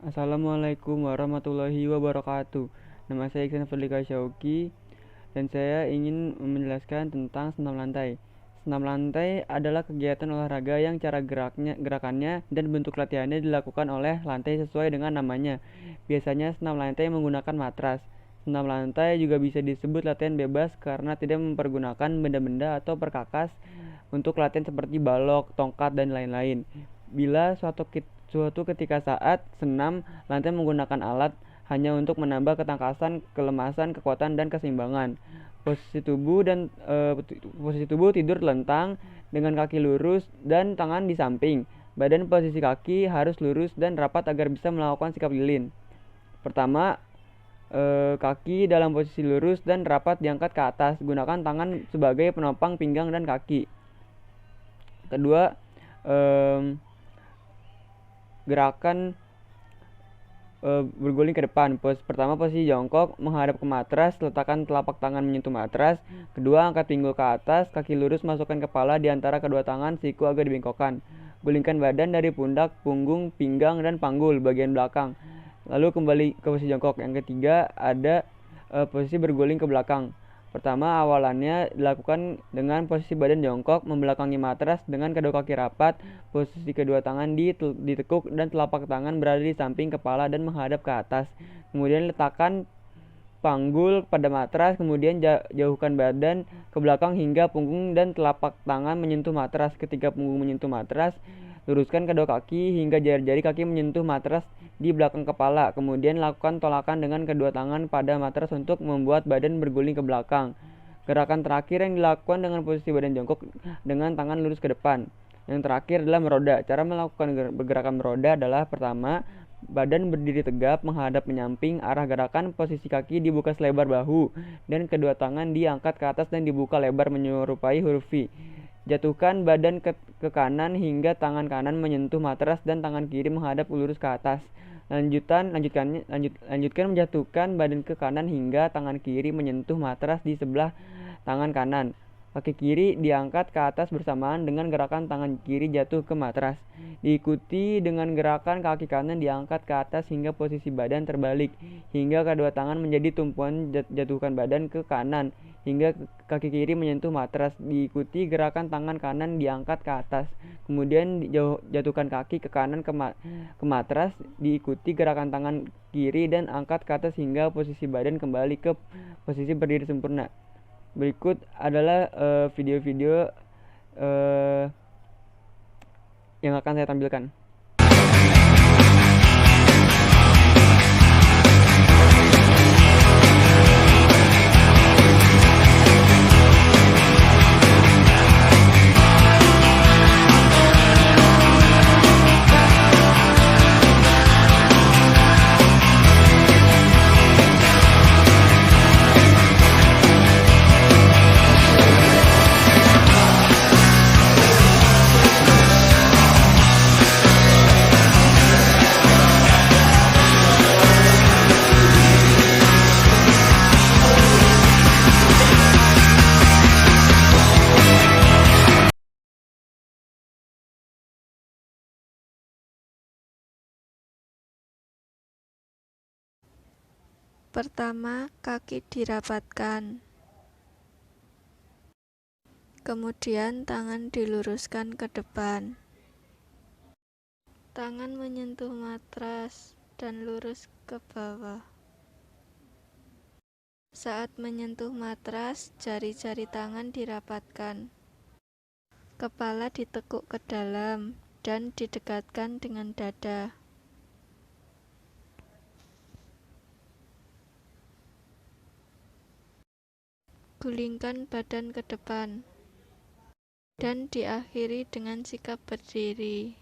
Assalamualaikum warahmatullahi wabarakatuh. Nama saya Iksan Fadlika Syauki dan saya ingin menjelaskan tentang senam lantai. Senam lantai adalah kegiatan olahraga yang cara gerakannya dan bentuk latihannya dilakukan oleh lantai sesuai dengan namanya. Biasanya senam lantai menggunakan matras. Senam lantai juga bisa disebut latihan bebas karena tidak mempergunakan benda-benda atau perkakas untuk latihan seperti balok, tongkat, dan lain-lain. Bila suatu ketika saat senam lantai menggunakan alat hanya untuk menambah ketangkasan, kelemasan, kekuatan, dan keseimbangan. Posisi tubuh tidur telentang dengan kaki lurus dan tangan di samping. Badan posisi kaki harus lurus dan rapat agar bisa melakukan sikap lilin. Pertama, kaki dalam posisi lurus dan rapat diangkat ke atas. Gunakan tangan sebagai penopang pinggang dan kaki. Kedua, gerakan berguling ke depan. Pertama, posisi jongkok menghadap ke matras, letakkan telapak tangan menyentuh matras. Kedua, angkat pinggul ke atas, kaki lurus, masukkan kepala di antara kedua tangan, siku agak dibengkokkan. Gulingkan badan dari pundak, punggung, pinggang, dan panggul bagian belakang. Lalu kembali ke posisi jongkok. Yang ketiga, ada posisi berguling ke belakang. Pertama, awalannya dilakukan dengan posisi badan jongkok, membelakangi matras dengan kedua kaki rapat, posisi kedua tangan ditekuk dan telapak tangan berada di samping kepala dan menghadap ke atas. Kemudian letakkan panggul pada matras, kemudian jauhkan badan ke belakang hingga punggung dan telapak tangan menyentuh matras. Ketika punggung menyentuh matras, luruskan kedua kaki hingga jari-jari kaki menyentuh matras di belakang kepala. Kemudian lakukan tolakan dengan kedua tangan pada matras untuk membuat badan berguling ke belakang. Gerakan terakhir yang dilakukan dengan posisi badan jongkok dengan tangan lurus ke depan. Yang terakhir adalah meroda. Cara melakukan gerakan meroda adalah: pertama, badan berdiri tegap menghadap menyamping. Arah gerakan posisi kaki dibuka selebar bahu dan kedua tangan diangkat ke atas dan dibuka lebar menyerupai huruf V. Jatuhkan badan ke kanan hingga tangan kanan menyentuh matras dan tangan kiri menghadap lurus ke atas. Lanjutkan menjatuhkan badan ke kanan hingga tangan kiri menyentuh matras di sebelah tangan kanan. Kaki kiri diangkat ke atas bersamaan dengan gerakan tangan kiri jatuh ke matras. Diikuti dengan gerakan kaki kanan diangkat ke atas hingga posisi badan terbalik, hingga kedua tangan menjadi tumpuan. Jatuhkan badan ke kanan hingga kaki kiri menyentuh matras. Diikuti gerakan tangan kanan diangkat ke atas, kemudian jatuhkan kaki ke kanan ke matras. Diikuti gerakan tangan kiri dan angkat ke atas hingga posisi badan kembali ke posisi berdiri sempurna. Berikut adalah video-video yang akan saya tampilkan. Pertama, kaki dirapatkan. Kemudian tangan diluruskan ke depan. Tangan menyentuh matras dan lurus ke bawah. Saat menyentuh matras, jari-jari tangan dirapatkan. Kepala ditekuk ke dalam dan didekatkan dengan dada. Gulingkan badan ke depan dan diakhiri dengan sikap berdiri.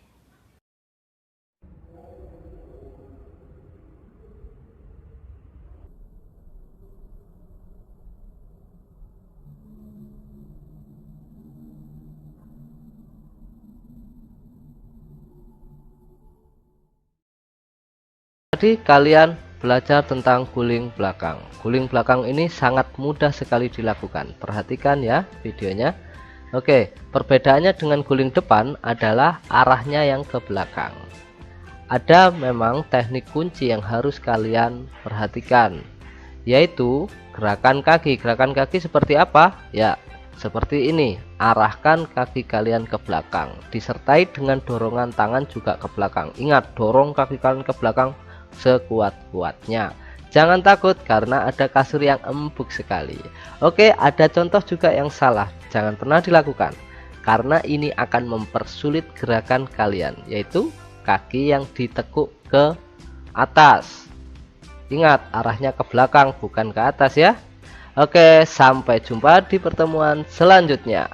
Tadi kalian belajar tentang guling belakang. Guling belakang ini sangat mudah sekali dilakukan. Perhatikan ya videonya. Oke, perbedaannya dengan guling depan adalah arahnya yang ke belakang. ada memang teknik kunci yang harus kalian perhatikan, yaitu gerakan kaki. Gerakan kaki seperti apa? Ya, seperti ini. Arahkan kaki kalian ke belakang, disertai dengan dorongan tangan juga ke belakang. Ingat, dorong kaki kalian ke belakang sekuat-kuatnya. Jangan takut karena ada kasur yang empuk sekali. Oke, ada contoh juga yang salah. Jangan pernah dilakukan karena ini akan mempersulit gerakan kalian, yaitu kaki yang ditekuk ke atas. Ingat, arahnya ke belakang bukan ke atas ya. Oke, sampai jumpa di pertemuan selanjutnya.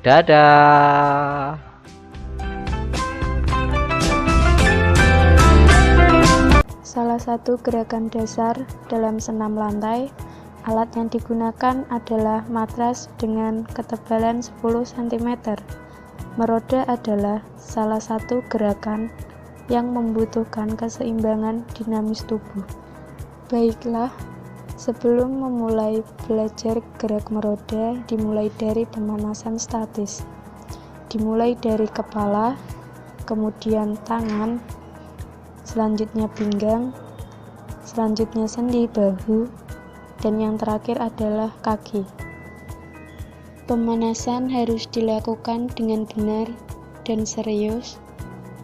Dadah. Salah satu gerakan dasar dalam senam lantai, alat yang digunakan adalah matras dengan ketebalan 10 cm. Meroda adalah salah satu gerakan yang membutuhkan keseimbangan dinamis tubuh. Baiklah, sebelum memulai belajar gerak meroda, dimulai dari pemanasan statis. Dimulai dari kepala, kemudian tangan, selanjutnya pinggang, selanjutnya sendi bahu, dan yang terakhir adalah kaki. Pemanasan harus dilakukan dengan benar dan serius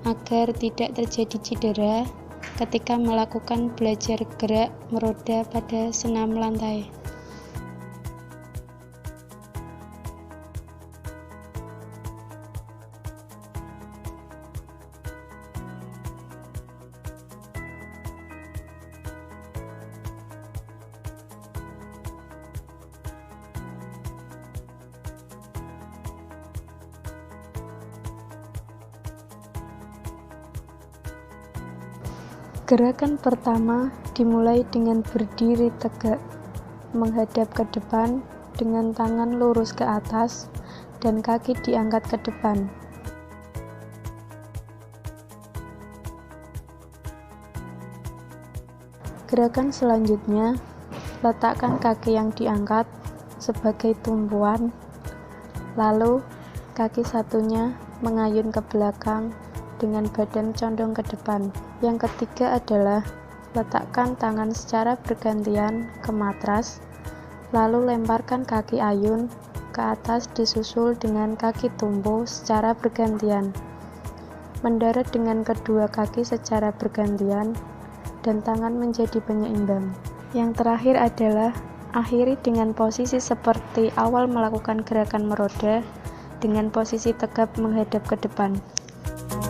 agar tidak terjadi cedera ketika melakukan belajar gerak meroda pada senam lantai. Gerakan pertama dimulai dengan berdiri tegak, menghadap ke depan dengan tangan lurus ke atas dan kaki diangkat ke depan. Gerakan selanjutnya, letakkan kaki yang diangkat sebagai tumpuan, lalu kaki satunya mengayun ke belakang dengan badan condong ke depan. Yang ketiga adalah letakkan tangan secara bergantian ke matras, lalu lemparkan kaki ayun ke atas disusul dengan kaki tumpu secara bergantian. Mendarat dengan kedua kaki secara bergantian dan tangan menjadi penyeimbang. Yang terakhir adalah akhiri dengan posisi seperti awal melakukan gerakan meroda dengan posisi tegap menghadap ke depan.